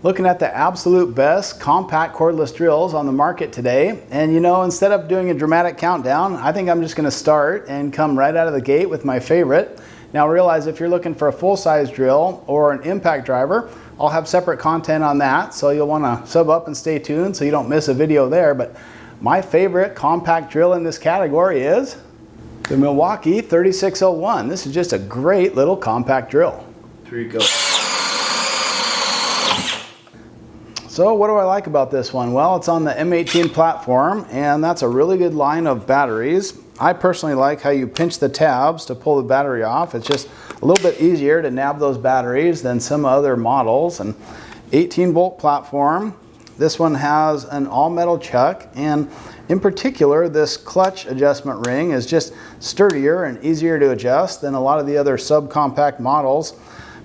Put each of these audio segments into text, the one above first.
Looking at the absolute best compact cordless drills on the market today, and instead of doing a dramatic countdown, I think I'm just going to start and come right out of the gate with my favorite. Now realize if you're looking for a full-size drill or an impact driver, I'll have separate content on that, so you'll want to sub up and stay tuned so you don't miss a video there. But my favorite compact drill in this category is the Milwaukee 3601. This is just a great little compact drill. Here you go. So what do I like about this one? Well, it's on the M18 platform, and that's a really good line of batteries. I personally like how you pinch the tabs to pull the battery off. It's just a little bit easier to nab those batteries than some other models. And 18-volt platform. This one has an all-metal chuck, and in particular, this clutch adjustment ring is just sturdier and easier to adjust than a lot of the other subcompact models.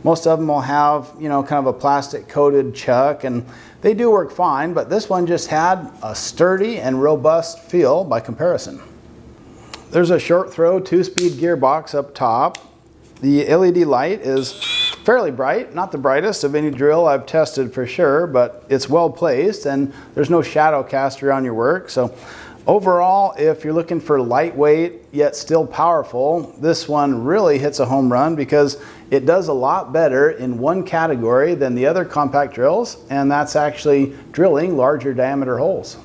Most of them will have, kind of a plastic coated chuck, and they do work fine, but this one just had a sturdy and robust feel by comparison. There's a short throw 2-speed gearbox up top. The LED light is fairly bright, not the brightest of any drill I've tested for sure, but it's well placed and there's no shadow cast around your work. So overall, if you're looking for lightweight yet still powerful, this one really hits a home run because it does a lot better in one category than the other compact drills, and that's actually drilling larger diameter holes.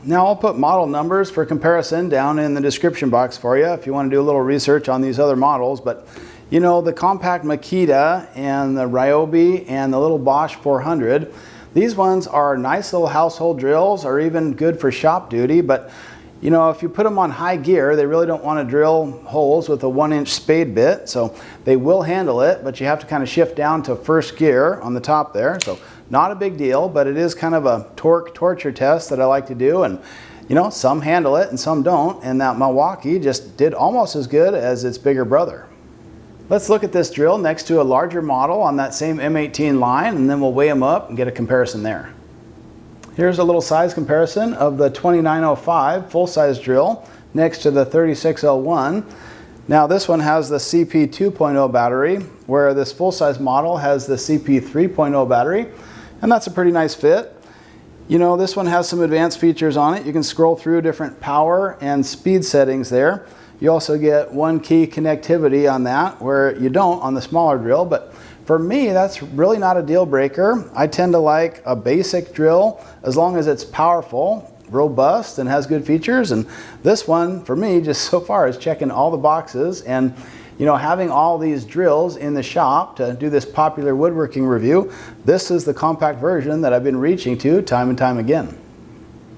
Now I'll put model numbers for comparison down in the description box for you if you want to do a little research on these other models. But the compact Makita and the Ryobi and the little Bosch 400, these ones are nice little household drills or even good for shop duty, but if you put them on high gear, they really don't want to drill holes with a 1-inch spade bit, so they will handle it, but you have to kind of shift down to first gear on the top there. So not a big deal, but it is kind of a torque torture test that I like to do, and some handle it and some don't, and that Milwaukee just did almost as good as its bigger brother. Let's look at this drill next to a larger model on that same M18 line, and then we'll weigh them up and get a comparison there. Here's a little size comparison of the 2905 full-size drill next to the 3601. Now this one has the CP 2.0 battery, where this full-size model has the CP 3.0 battery, and that's a pretty nice fit. This one has some advanced features on it. You can scroll through different power and speed settings there. You also get one key connectivity on that, where you don't on the smaller drill, but for me, that's really not a deal breaker. I tend to like a basic drill as long as it's powerful, robust, and has good features. And this one, for me, just so far is checking all the boxes. And having all these drills in the shop to do this popular woodworking review, this is the compact version that I've been reaching to time and time again.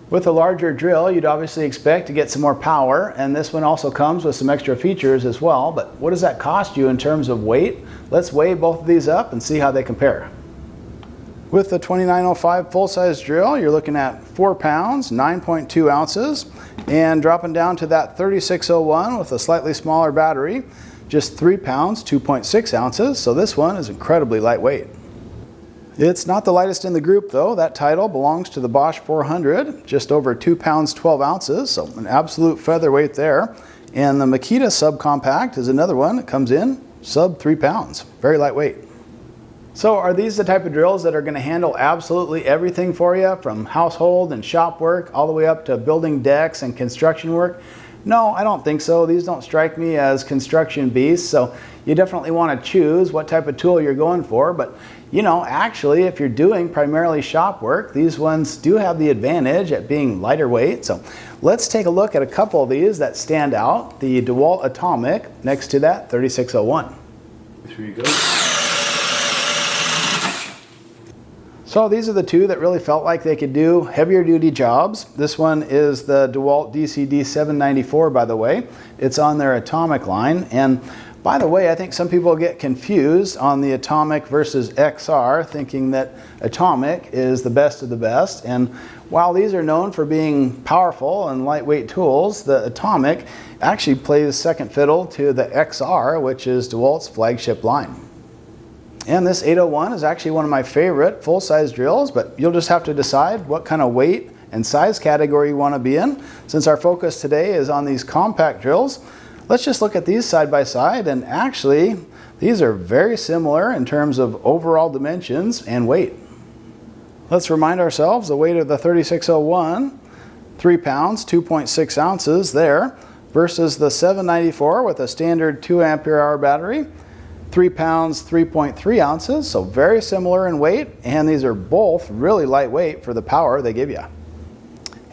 With a larger drill, you'd obviously expect to get some more power, and this one also comes with some extra features as well. But what does that cost you in terms of weight? Let's weigh both of these up and see how they compare. With the 2905 full-size drill, you're looking at 4 pounds, 9.2 ounces, and dropping down to that 3601 with a slightly smaller battery, just 3 pounds, 2.6 ounces. So this one is incredibly lightweight. It's not the lightest in the group though. That title belongs to the Bosch 400, just over 2 pounds, 12 ounces, so an absolute featherweight there. And the Makita subcompact is another one that comes in sub 3 pounds, very lightweight. So are these the type of drills that are going to handle absolutely everything for you, from household and shop work all the way up to building decks and construction work? No, I don't think so. These don't strike me as construction beasts, so you definitely want to choose what type of tool you're going for. But actually, if you're doing primarily shop work, these ones do have the advantage at being lighter weight. So let's take a look at a couple of these that stand out. The Dewalt Atomic next to that 3601. Here you go. So these are the two that really felt like they could do heavier duty jobs. This one is the Dewalt DCD 794, by the way. It's on their Atomic line. And by the way, I think some people get confused on the Atomic versus XR, thinking that Atomic is the best of the best. And while these are known for being powerful and lightweight tools, the Atomic actually plays second fiddle to the XR, which is DeWalt's flagship line. And this 801 is actually one of my favorite full-size drills, but you'll just have to decide what kind of weight and size category you want to be in. Since our focus today is on these compact drills, let's just look at these side by side, and actually these are very similar in terms of overall dimensions and weight. Let's remind ourselves the weight of the 3601, 3 pounds, 2.6 ounces there, versus the 794 with a standard 2 ampere hour battery, 3 pounds, 3.3 ounces, so very similar in weight, and these are both really lightweight for the power they give you.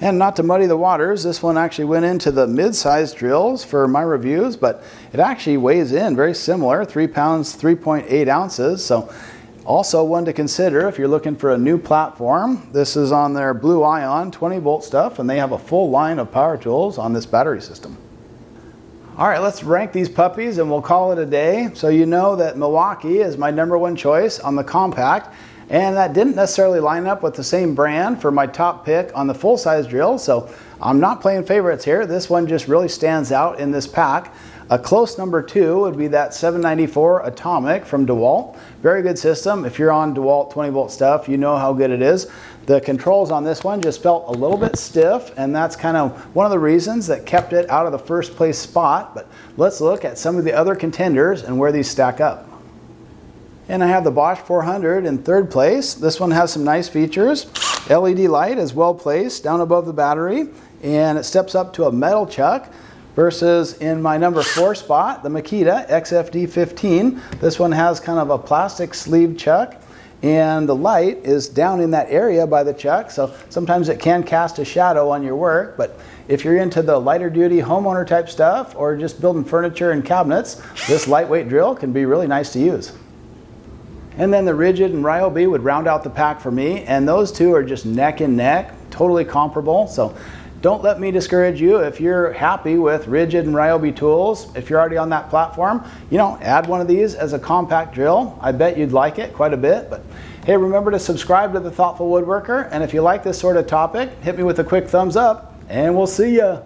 And not to muddy the waters, this one actually went into the mid-sized drills for my reviews, but it actually weighs in very similar, 3 pounds, 3.8 ounces. So also one to consider if you're looking for a new platform. This is on their Blue Ion 20 volt stuff, and they have a full line of power tools on this battery system. All right, let's rank these puppies and we'll call it a day. So you know that Milwaukee is my #1 choice on the compact. And that didn't necessarily line up with the same brand for my top pick on the full-size drill, so I'm not playing favorites here. This one just really stands out in this pack. A close #2 would be that 794 Atomic from Dewalt. Very good system. If you're on Dewalt 20 volt stuff, you know how good it is. The controls on this one just felt a little bit stiff, and that's kind of one of the reasons that kept it out of the first place spot. But let's look at some of the other contenders and where these stack up. And I have the Bosch 400 in third place. This one has some nice features. LED light is well placed down above the battery, and it steps up to a metal chuck, versus in my #4 spot, the Makita XFD15. This one has kind of a plastic sleeve chuck, and the light is down in that area by the chuck, so sometimes it can cast a shadow on your work, but if you're into the lighter duty homeowner type stuff or just building furniture and cabinets, this lightweight drill can be really nice to use. And then the Rigid and Ryobi would round out the pack for me, and those two are just neck and neck, totally comparable. So don't let me discourage you if you're happy with Rigid and Ryobi tools. If you're already on that platform, add one of these as a compact drill. I bet you'd like it quite a bit. But hey, remember to subscribe to The Thoughtful Woodworker, and if you like this sort of topic, hit me with a quick thumbs up, and we'll see ya.